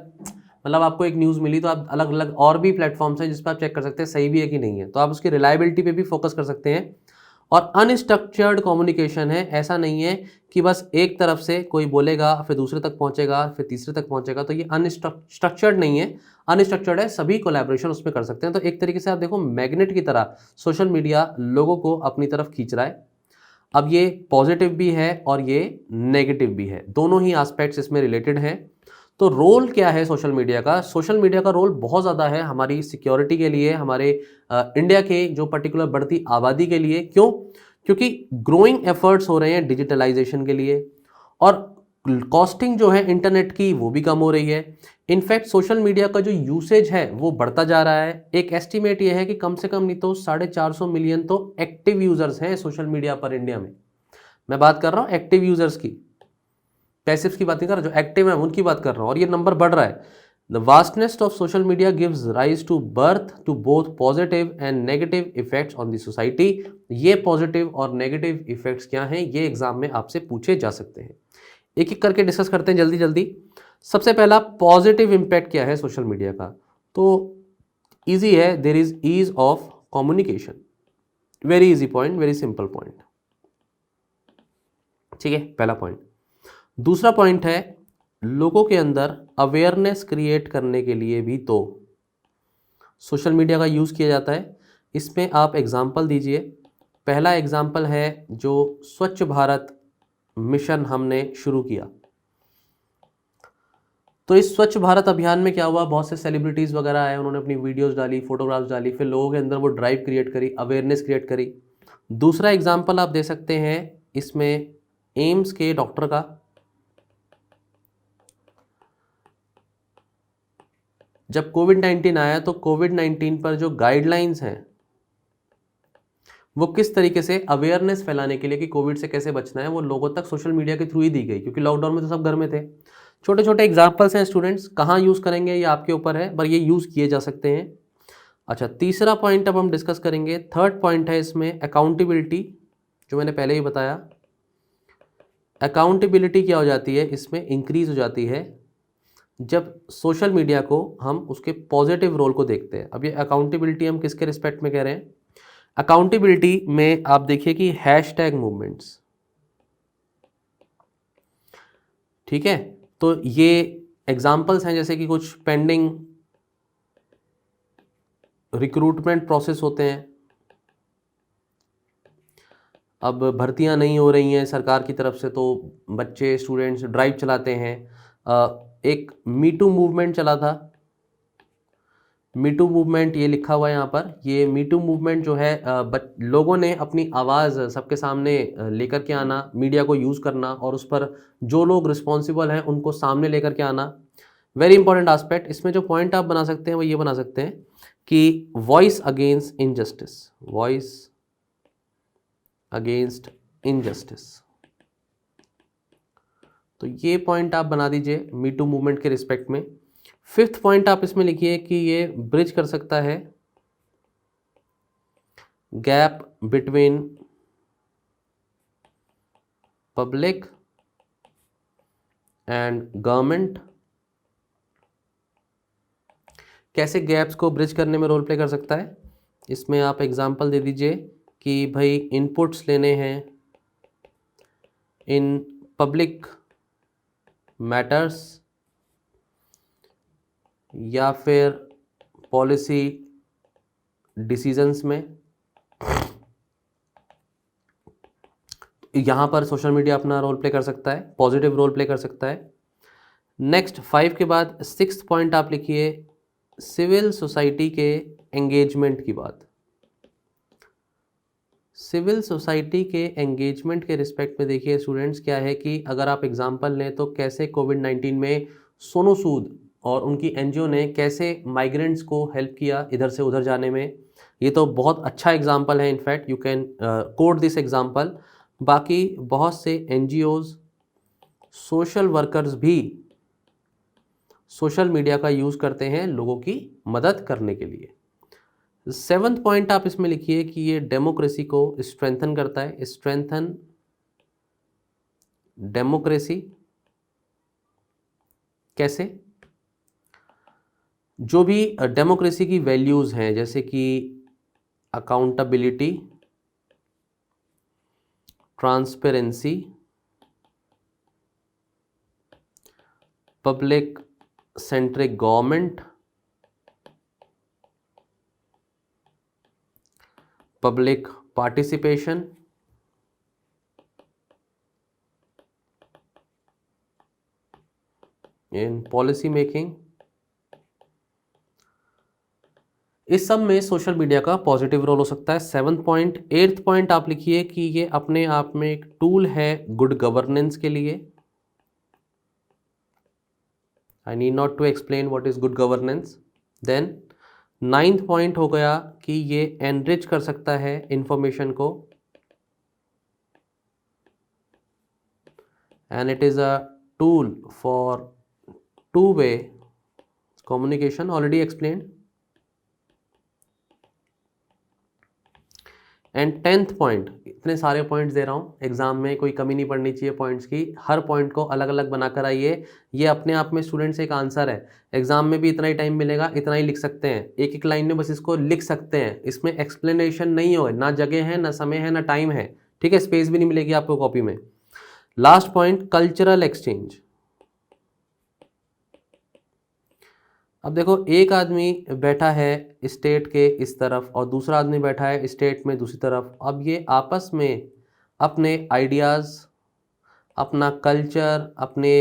मतलब आपको एक न्यूज़ मिली तो आप अलग अलग और भी प्लेटफॉर्म्स हैं जिस पर आप चेक कर सकते हैं सही भी है कि नहीं है, तो आप उसकी रिलायबिलिटी पे भी फोकस कर सकते हैं। और अनस्ट्रक्चर्ड कम्युनिकेशन है, ऐसा नहीं है कि बस एक तरफ से कोई बोलेगा फिर दूसरे तक पहुंचेगा फिर तीसरे तक पहुंचेगा, तो ये अनस्ट्रक्चर्ड नहीं है, अनस्ट्रक्चर्ड है, सभी कोलैबोरेशन उसमें कर सकते हैं। तो एक तरीके से आप देखो मैग्नेट की तरह सोशल मीडिया लोगों को अपनी तरफ खींच रहा है। अब ये पॉजिटिव भी है और ये नेगेटिव भी है, दोनों ही एस्पेक्ट्स इसमें रिलेटेड हैं। तो रोल क्या है सोशल मीडिया का? सोशल मीडिया का रोल बहुत ज़्यादा है हमारी सिक्योरिटी के लिए, हमारे इंडिया के जो पर्टिकुलर बढ़ती आबादी के लिए। क्यों? क्योंकि ग्रोइंग एफर्ट्स हो रहे हैं डिजिटलाइजेशन के लिए और कॉस्टिंग जो है इंटरनेट की वो भी कम हो रही है। इनफैक्ट सोशल मीडिया का जो यूसेज है वो बढ़ता जा रहा है। एक एस्टिमेट ये है कि कम से कम नहीं तो 450 मिलियन तो एक्टिव यूजर्स हैं सोशल मीडिया पर इंडिया में। मैं बात कर रहा हूँ एक्टिव यूजर्स की, पैसिव्स की बात नहीं कर रहा, जो एक्टिव है उनकी बात कर रहा हूँ और ये नंबर बढ़ रहा है। The vastness of social media gives rise to birth to both positive and negative effects on the society. ये पॉजिटिव और नेगेटिव इफेक्ट्स क्या हैं ये एग्जाम में आपसे पूछे जा सकते हैं। एक एक करके डिस्कस करते हैं जल्दी जल्दी। सबसे पहला पॉजिटिव इम्पैक्ट क्या है सोशल मीडिया का? तो इजी है, there is ease of communication, very easy point, very simple point. ठीक है, पहला पॉइंट। दूसरा पॉइंट है लोगों के अंदर अवेयरनेस क्रिएट करने के लिए भी तो सोशल मीडिया का यूज़ किया जाता है। इसमें आप एग्जाम्पल दीजिए। पहला एग्जाम्पल है जो स्वच्छ भारत मिशन हमने शुरू किया। तो इस स्वच्छ भारत अभियान में क्या हुआ, बहुत से सेलिब्रिटीज़ वगैरह आए, उन्होंने अपनी वीडियोस डाली, फोटोग्राफ्स डाली, फिर लोगों के अंदर वो ड्राइव क्रिएट करी, अवेयरनेस क्रिएट करी। दूसरा एग्जाम्पल आप दे सकते हैं इसमें एम्स के डॉक्टर का। जब कोविड-19 आया तो कोविड-19 पर जो गाइडलाइंस हैं वो किस तरीके से अवेयरनेस फैलाने के लिए कि कोविड से कैसे बचना है वो लोगों तक सोशल मीडिया के थ्रू ही दी गई, क्योंकि लॉकडाउन में तो सब घर में थे। छोटे छोटे एग्जाम्पल्स हैं स्टूडेंट्स, कहाँ यूज़ करेंगे ये आपके ऊपर है, पर ये यूज़ किए जा सकते हैं। अच्छा, तीसरा पॉइंट अब हम डिस्कस करेंगे। थर्ड पॉइंट है इसमें अकाउंटेबिलिटी, जो मैंने पहले ही बताया। अकाउंटेबिलिटी क्या हो जाती है इसमें, इंक्रीज हो जाती है जब सोशल मीडिया को हम उसके पॉजिटिव रोल को देखते हैं। अब ये अकाउंटेबिलिटी हम किसके रिस्पेक्ट में कह रहे हैं? अकाउंटेबिलिटी में आप देखिए कि हैशटैग मूवमेंट्स, ठीक है, तो ये एग्जाम्पल्स हैं जैसे कि कुछ पेंडिंग रिक्रूटमेंट प्रोसेस होते हैं, अब भर्तियां नहीं हो रही हैं सरकार की तरफ से, तो बच्चे स्टूडेंट्स ड्राइव चलाते हैं। एक मी टू मूवमेंट चला था, मीटू मूवमेंट ये लिखा हुआ है यहाँ पर। ये मीटू मूवमेंट जो है लोगों ने अपनी आवाज़ सबके सामने लेकर के आना, मीडिया को यूज़ करना और उस पर जो लोग रिस्पॉन्सिबल हैं उनको सामने लेकर के आना, वेरी इंपॉर्टेंट एस्पेक्ट। इसमें जो पॉइंट आप बना सकते हैं वो ये बना सकते हैं कि voice against injustice, voice against injustice. तो ये पॉइंट आप बना दीजिए मीटू मूवमेंट के रिस्पेक्ट में। फिफ्थ पॉइंट आप इसमें लिखिए कि ये ब्रिज कर सकता है gap between public and government. कैसे गैप्स को ब्रिज करने में रोल प्ले कर सकता है, इसमें आप एग्जांपल दे दीजिए कि भाई इनपुट्स लेने हैं इन पब्लिक मैटर्स या फिर पॉलिसी डिसीजंस में। यहाँ पर सोशल मीडिया अपना रोल प्ले कर सकता है, पॉजिटिव रोल प्ले कर सकता है। नेक्स्ट 5 के बाद 6th पॉइंट आप लिखिए सिविल सोसाइटी के एंगेजमेंट की बात। सिविल सोसाइटी के एंगेजमेंट के रिस्पेक्ट में देखिए स्टूडेंट्स, क्या है कि अगर आप एग्जांपल लें तो कैसे कोविड-19 में सोनू सूद और उनकी एनजीओ ने कैसे माइग्रेंट्स को हेल्प किया इधर से उधर जाने में, ये तो बहुत अच्छा एग्जांपल है। In fact you can coat this example. बाकी बहुत से एनजीओज, सोशल वर्कर्स भी सोशल मीडिया का यूज़ करते हैं लोगों की मदद करने के लिए। 7th पॉइंट आप इसमें लिखिए कि ये डेमोक्रेसी को स्ट्रेंथन करता है, स्ट्रेंथन डेमोक्रेसी। कैसे? जो भी डेमोक्रेसी की वैल्यूज़ हैं जैसे कि accountability, transparency, public centric government, public participation, in policy making, इस सब में सोशल मीडिया का पॉजिटिव रोल हो सकता है। 7th point. 8th पॉइंट आप लिखिए कि ये अपने आप में एक टूल है गुड गवर्नेंस के लिए। I need not to explain what is good governance. Then 9th point हो गया कि ये एनरिच कर सकता है इंफॉर्मेशन को and it is a tool for two way communication, already explained. And 10th point, इतने सारे पॉइंट्स दे रहा हूँ, एग्जाम में कोई कमी नहीं पड़नी चाहिए पॉइंट्स की, हर पॉइंट को अलग अलग बनाकर आइए। ये अपने आप में स्टूडेंट्स एक आंसर है। एग्जाम में भी इतना ही टाइम मिलेगा, इतना ही लिख सकते हैं, एक एक लाइन में बस इसको लिख सकते हैं, इसमें एक्सप्लेनेशन नहीं हो, ना जगह है, ना समय है, ना टाइम है, ठीक है, स्पेस भी नहीं मिलेगी आपको कॉपी में। Last point, cultural exchange. अब देखो, एक आदमी बैठा है स्टेट के इस तरफ और दूसरा आदमी बैठा है स्टेट में दूसरी तरफ। अब ये आपस में अपने आइडियाज़, अपना कल्चर, अपने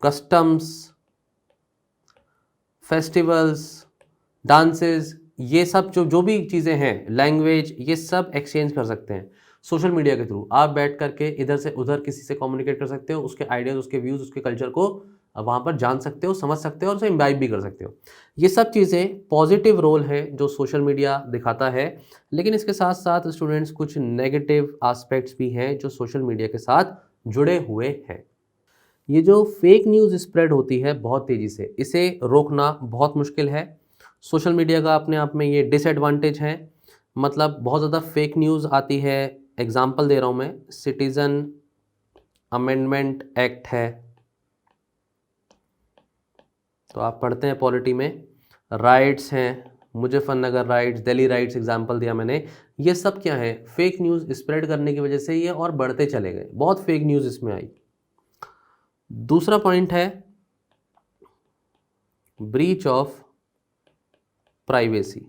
कस्टम्स, फेस्टिवल्स, डांसेस, ये सब जो भी चीज़ें हैं, लैंग्वेज, ये सब एक्सचेंज कर सकते हैं सोशल मीडिया के थ्रू। आप बैठ करके इधर से उधर किसी से कम्युनिकेट कर सकते हो, उसके आइडियाज़, उसके व्यूज़, उसके कल्चर को वहाँ पर जान सकते हो, समझ सकते हो और उसे इम्बाइब भी कर सकते हो। ये सब चीज़ें पॉजिटिव रोल है जो सोशल मीडिया दिखाता है। लेकिन इसके साथ साथ स्टूडेंट्स कुछ नेगेटिव एस्पेक्ट्स भी हैं जो सोशल मीडिया के साथ जुड़े हुए हैं। ये जो फेक न्यूज़ स्प्रेड होती है बहुत तेज़ी से, इसे रोकना बहुत मुश्किल है। सोशल मीडिया का अपने आप में ये डिसएडवांटेज है, मतलब बहुत ज़्यादा फेक न्यूज़ आती है। एग्जांपल दे रहा हूँ मैं, सिटीज़न अमेंडमेंट एक्ट है, तो आप पढ़ते हैं पॉलिटी में, राइट्स हैं, Muzaffarnagar rights, Delhi rights example दिया मैंने। ये सब क्या है, फेक न्यूज़ स्प्रेड करने की वजह से ये और बढ़ते चले गए, बहुत फेक न्यूज़ इसमें आई। दूसरा पॉइंट है ब्रीच ऑफ प्राइवेसी।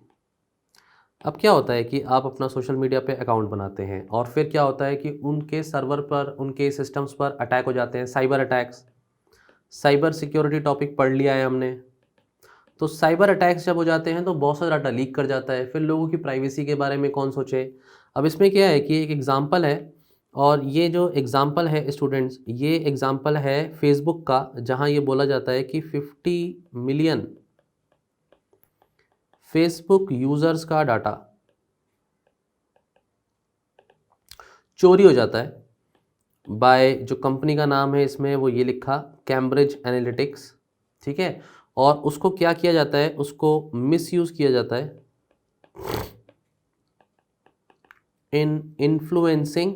अब क्या होता है कि आप अपना सोशल मीडिया पे अकाउंट बनाते हैं और फिर क्या होता है कि उनके सर्वर पर, उनके सिस्टम्स पर अटैक हो जाते हैं, cyber attacks. Cyber security topic पढ़ लिया है हमने, तो साइबर अटैक्स जब हो जाते हैं तो बहुत सारा डाटा लीक कर जाता है, फिर लोगों की प्राइवेसी के बारे में कौन सोचे। अब इसमें क्या है कि एक एग्जांपल है, और ये जो एग्जांपल है स्टूडेंट्स, ये एग्जांपल है फेसबुक का, जहां ये बोला जाता है कि 50 मिलियन फेसबुक यूजर्स का डाटा चोरी हो जाता है बाय, जो कंपनी का नाम है इसमें वो ये लिखा, कैम्ब्रिज एनालिटिक्स, ठीक है। और उसको क्या किया जाता है, उसको मिसयूज किया जाता है in influencing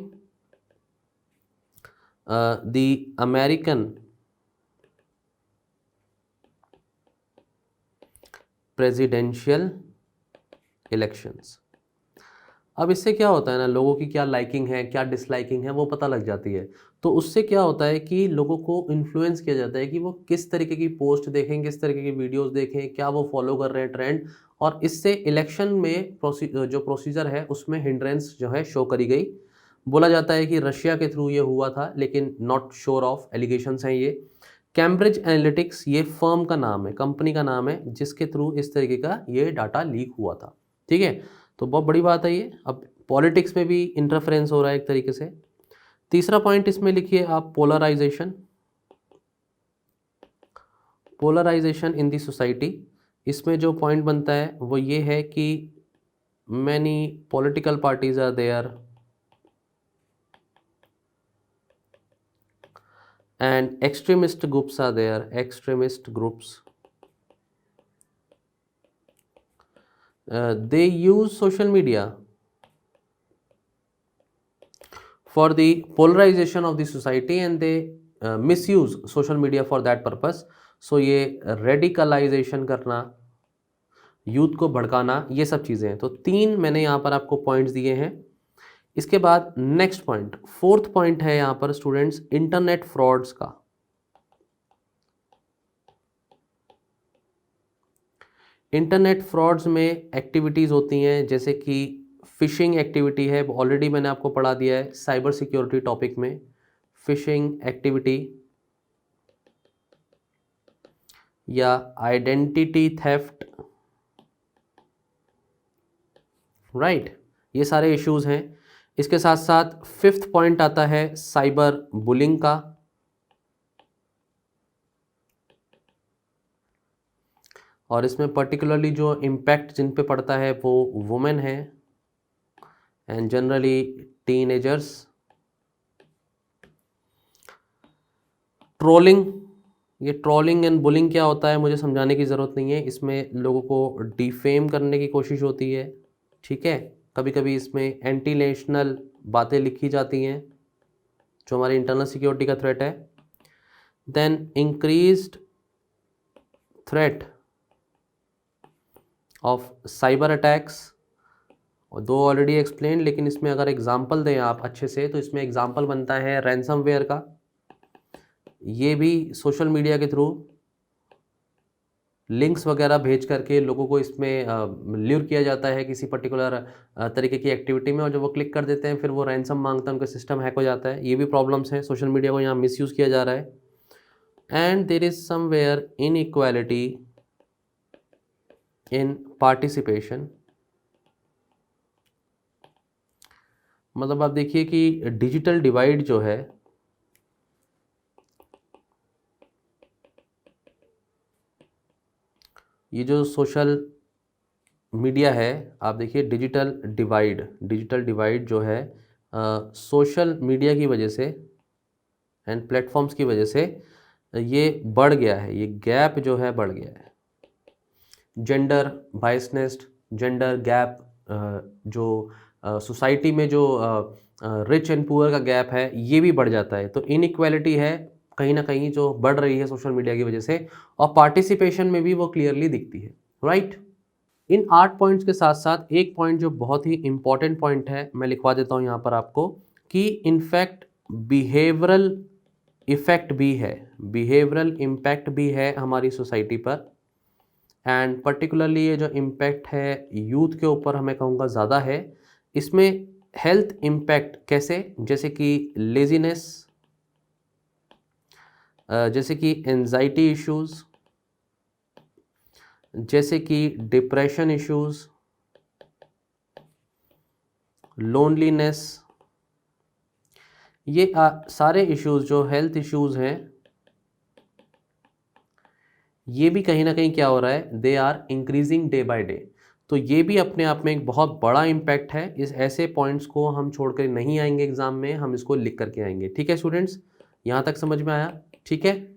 the American presidential elections. अब इससे क्या होता है ना, लोगों की क्या लाइकिंग है, क्या डिसलाइकिंग है, वो पता लग जाती है। तो उससे क्या होता है कि लोगों को इन्फ्लुएंस किया जाता है कि वो किस तरीके की पोस्ट देखें, किस तरीके की वीडियोस देखें, क्या वो फॉलो कर रहे हैं ट्रेंड। और इससे इलेक्शन में जो प्रोसीजर है उसमें हिंड्रेंस जो है शो करी गई। बोला जाता है कि रशिया के थ्रू ये हुआ था, लेकिन नॉट श्योर ऑफ, एलिगेशंस हैं ये। कैम्ब्रिज एनालिटिक्स ये फर्म का नाम है, कंपनी का नाम है, जिसके थ्रू इस तरीके का ये डाटा लीक हुआ था, ठीक है। तो बहुत बड़ी बात है ये। अब पॉलिटिक्स में भी इंटरफेरेंस हो रहा है एक तरीके से। तीसरा पॉइंट इसमें लिखिए आप, polarization. Polarization in the society. इसमें जो पॉइंट बनता है वो ये है कि many political parties are there and extremist groups are there, extremist groups they use social media for the polarization of the society and they misuse social media for that purpose. So ये radicalization करना, यूथ को भड़काना, ये सब चीज़ें हैं। तो 3 मैंने यहाँ पर आपको पॉइंट्स दिए हैं। इसके बाद नेक्स्ट पॉइंट, 4th पॉइंट है यहाँ पर स्टूडेंट्स, इंटरनेट फ्रॉड्स का। इंटरनेट फ्रॉड्स में एक्टिविटीज़ होती हैं, जैसे कि फिशिंग एक्टिविटी है, ऑलरेडी मैंने आपको पढ़ा दिया है साइबर सिक्योरिटी टॉपिक में। फिशिंग एक्टिविटी या आइडेंटिटी थेफ्ट, राइट, ये सारे इश्यूज हैं। इसके साथ साथ 5th पॉइंट आता है साइबर बुलिंग का, और इसमें पर्टिकुलरली जो इम्पैक्ट जिन पे पड़ता है वो वुमेन है एंड जनरली टीनेजर्स। ट्रोलिंग, ये ट्रोलिंग एंड बुलिंग क्या होता है मुझे समझाने की ज़रूरत नहीं है। इसमें लोगों को डिफेम करने की कोशिश होती है, ठीक है। कभी कभी इसमें एंटी नेशनल बातें लिखी जाती हैं जो हमारी इंटरनल सिक्योरिटी का थ्रेट है। Then increased threat of cyber attacks, और 2 ऑलरेडी एक्सप्लेन, लेकिन इसमें अगर एग्जांपल दें आप अच्छे से तो इसमें एग्जांपल बनता है रैंसमवेयर का। ये भी सोशल मीडिया के थ्रू लिंक्स वगैरह भेज करके लोगों को इसमें ल्यूर किया जाता है किसी पर्टिकुलर तरीके की एक्टिविटी में, और जब वो क्लिक कर देते हैं फिर वो रैंसम मांगता है, उनका सिस्टम हैक हो जाता है। ये भी प्रॉब्लम्स हैं, सोशल मीडिया को यहाँ मिसयूज़ किया जा रहा है। And there is somewhere inequality in participation. मतलब आप देखिए कि डिजिटल डिवाइड जो है, ये जो सोशल मीडिया है, आप देखिए डिजिटल डिवाइड जो है सोशल मीडिया की वजह से एंड प्लेटफॉर्म्स की वजह से ये बढ़ गया है, ये गैप जो है बढ़ गया है। जेंडर बायसनेस्ड, जेंडर गैप, जो सोसाइटी में जो रिच एंड पुअर का गैप है ये भी बढ़ जाता है। तो इनइक्वालिटी है कहीं ना कहीं जो बढ़ रही है सोशल मीडिया की वजह से, और पार्टिसिपेशन में भी वो क्लियरली दिखती है, राइट। इन 8 पॉइंट्स के साथ साथ एक पॉइंट जो बहुत ही इंपॉर्टेंट पॉइंट है मैं लिखवा देता हूँ यहाँ पर आपको, कि इनफैक्ट बिहेवियरल इफेक्ट भी है, बिहेवियरल इम्पैक्ट भी है हमारी सोसाइटी पर। एंड पर्टिकुलरली ये जो इम्पैक्ट है यूथ के ऊपर हमें कहूँगा ज़्यादा है। इसमें हेल्थ इम्पैक्ट कैसे, जैसे कि लेजीनेस, जैसे कि एंजाइटी इश्यूज़, जैसे कि डिप्रेशन इश्यूज, लोनलीनेस, ये सारे इश्यूज जो हेल्थ इश्यूज हैं, ये भी कहीं ना कहीं क्या हो रहा है, they are increasing day by day. तो ये भी अपने आप में एक बहुत बड़ा इम्पैक्ट है। इस ऐसे पॉइंट्स को हम छोड़कर नहीं आएंगे एग्जाम में, हम इसको लिख करके आएंगे। ठीक है स्टूडेंट्स, यहाँ तक समझ में आया? ठीक है।